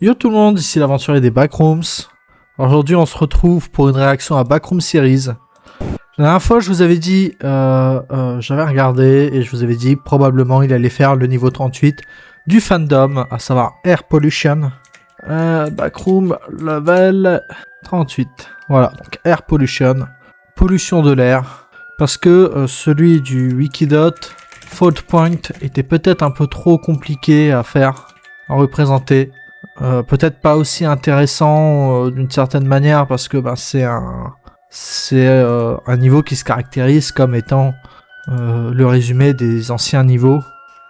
Yo tout le monde, ici l'aventurier des Backrooms. Aujourd'hui on se retrouve pour une réaction à Backroom Series. La dernière fois je vous avais dit, j'avais regardé et je vous avais dit probablement il allait faire le niveau 38 du fandom, à savoir Air Pollution. Backroom level 38. Voilà, donc Air Pollution, pollution de l'air. Parce que celui du Wikidot, Fault Point, était peut-être un peu trop compliqué à faire, à représenter. Peut-être pas aussi intéressant d'une certaine manière parce que c'est un niveau qui se caractérise comme étant le résumé des anciens niveaux.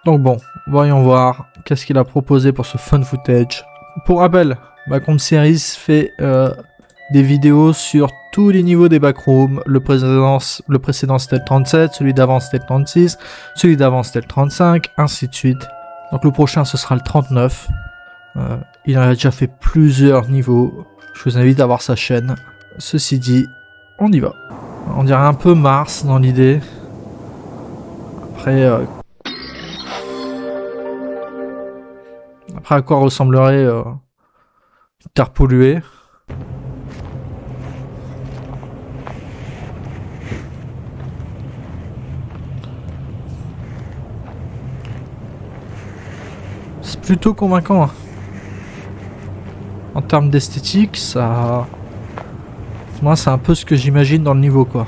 Donc bon, voyons voir qu'est-ce qu'il a proposé pour ce fun footage. Pour rappel, Backroom Series fait des vidéos sur tous les niveaux des backrooms. Le précédent c'était le 37, celui d'avant c'était le 36, celui d'avant c'était le 35, ainsi de suite. Donc le prochain ce sera le 39. Il en a déjà fait plusieurs niveaux. Je vous invite à voir sa chaîne. Ceci dit, on y va. On dirait un peu Mars dans l'idée. Après, à quoi ressemblerait une terre polluée? C'est plutôt convaincant. Hein. En termes d'esthétique, ça... Moi, c'est un peu ce que j'imagine dans le niveau, quoi.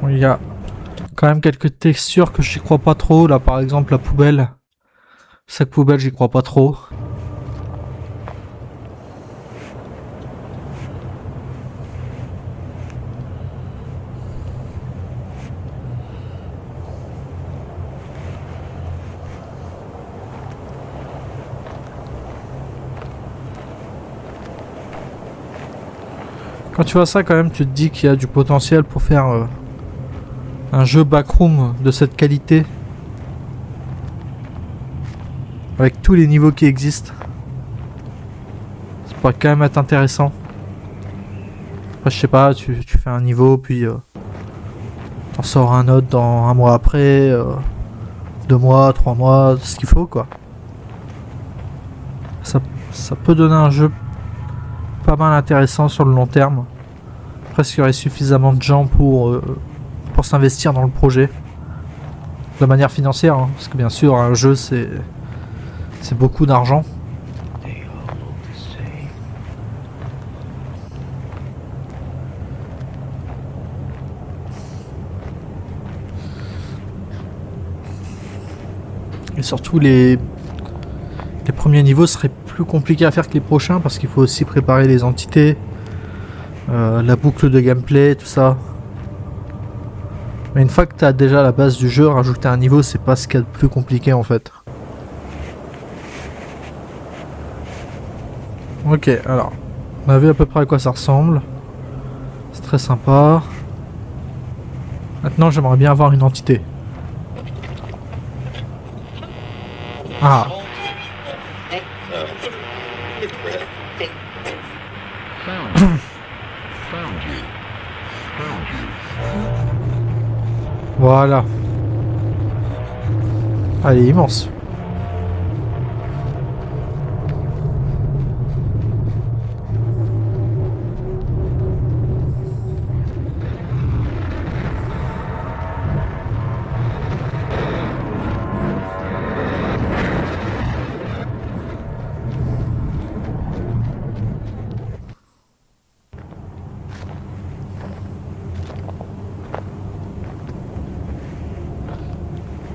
Il y a quand même quelques textures que j'y crois pas trop. Là, par exemple, la poubelle. Sac poubelle, j'y crois pas trop. Quand tu vois ça, quand même, tu te dis qu'il y a du potentiel pour faire un jeu backroom de cette qualité. Avec tous les niveaux qui existent. Ça pourrait quand même être intéressant. Après, je sais pas, tu fais un niveau, puis t'en sors un autre dans un mois après, 2 mois, 3 mois, ce qu'il faut, quoi. Ça peut donner un jeu pas mal intéressant sur le long terme. Après, il y aurait suffisamment de gens pour s'investir dans le projet. De manière financière, hein, parce que bien sûr, un jeu, c'est beaucoup d'argent. Et surtout, les premiers niveaux seraient plus compliqués à faire que les prochains, parce qu'il faut aussi préparer les entités, la boucle de gameplay, tout ça. Mais une fois que tu as déjà la base du jeu, rajouter un niveau, c'est pas ce qu'il y a de plus compliqué en fait. Ok, alors, on a vu à peu près à quoi ça ressemble. C'est très sympa. Maintenant, j'aimerais bien avoir une entité. Ah. Voilà. Elle est immense.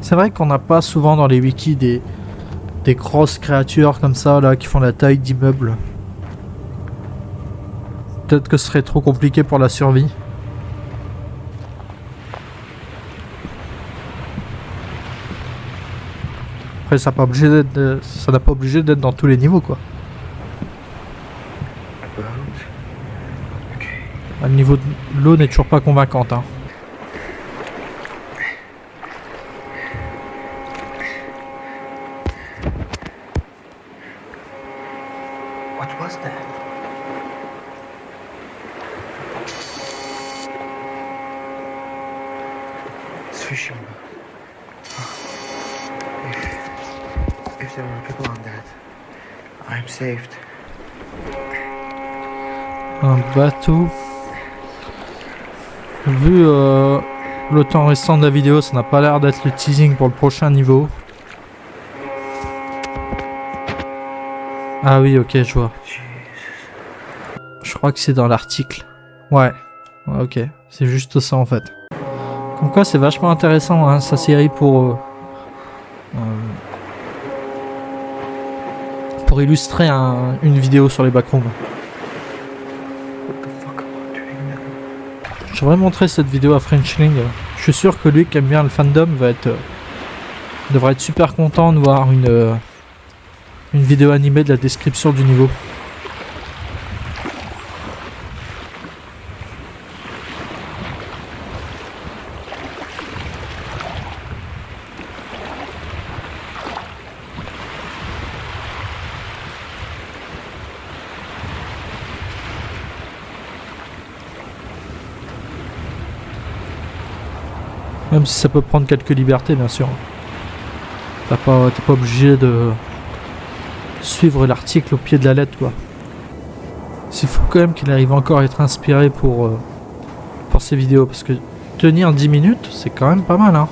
C'est vrai qu'on n'a pas souvent dans les wikis des grosses créatures comme ça là qui font la taille d'immeubles. Peut-être que ce serait trop compliqué pour la survie. Après ça n'a pas obligé d'être dans tous les niveaux quoi. Le niveau de l'eau n'est toujours pas convaincante. Hein. What was that? It's fishing boat. If there were people on that, I'm saved. Un bateau. Vu le temps restant de la vidéo, ça n'a pas l'air d'être le teasing pour le prochain niveau. Ah oui, ok, je vois. Je crois que c'est dans l'article. Ouais, ok, c'est juste ça en fait. Comme quoi, c'est vachement intéressant, hein, sa série pour illustrer une vidéo sur les backrooms. Je devrais montrer cette vidéo à Frenchling. Je suis sûr que lui qui aime bien le fandom devrait être super content de voir une vidéo animée de la description du niveau. Même si ça peut prendre quelques libertés, bien sûr. T'es pas obligé de suivre l'article au pied de la lettre, quoi. C'est fou quand même qu'il arrive encore à être inspiré pour ces vidéos, parce que tenir 10 minutes, c'est quand même pas mal, hein.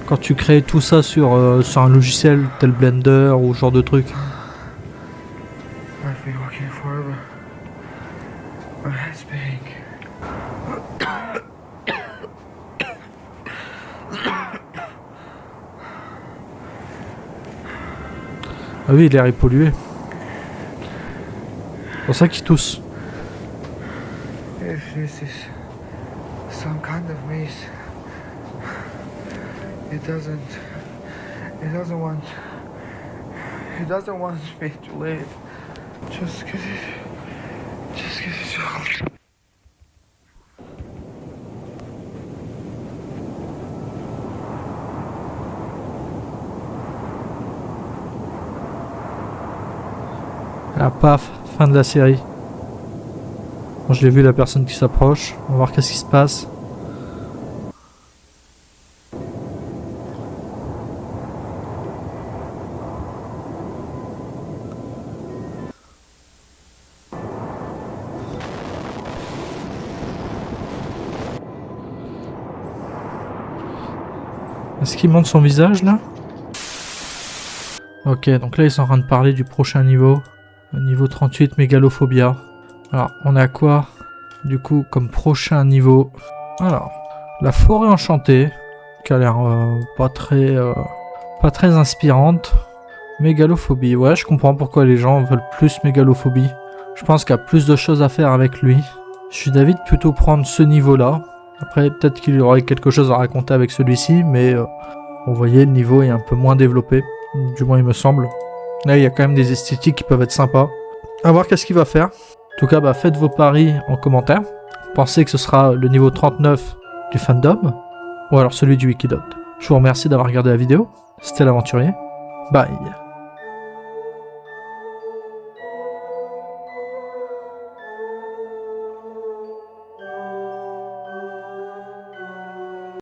Quand tu crées tout ça sur un logiciel tel Blender ou ce genre de truc. I've been walking forever. My head's big. Ah oui, l'air est pollué. C'est pour ça qu'il tousse. If this is some kind of maze, it doesn't want me to live. Just 'cause it's Ah paf, fin de la série. Bon, je l'ai vu, la personne qui s'approche. On va voir qu'est-ce qui se passe. Est-ce qu'il montre son visage là? Ok, donc là ils sont en train de parler du prochain niveau. Niveau 38, mégalophobia. Alors, on a quoi du coup comme prochain niveau? Alors, la forêt enchantée, qui a l'air pas très inspirante. Mégalophobie, ouais, je comprends pourquoi les gens veulent plus mégalophobie. Je pense qu'il y a plus de choses à faire avec lui. Je suis d'avis de plutôt prendre ce niveau-là. Après, peut-être qu'il y aurait quelque chose à raconter avec celui-ci, mais vous voyez, le niveau est un peu moins développé. Du moins, il me semble. Là, il y a quand même des esthétiques qui peuvent être sympas. À voir qu'est-ce qu'il va faire. En tout cas, bah, faites vos paris en commentaire. Pensez que ce sera le niveau 39 du fandom, ou alors celui du Wikidot. Je vous remercie d'avoir regardé la vidéo. C'était l'aventurier. Bye.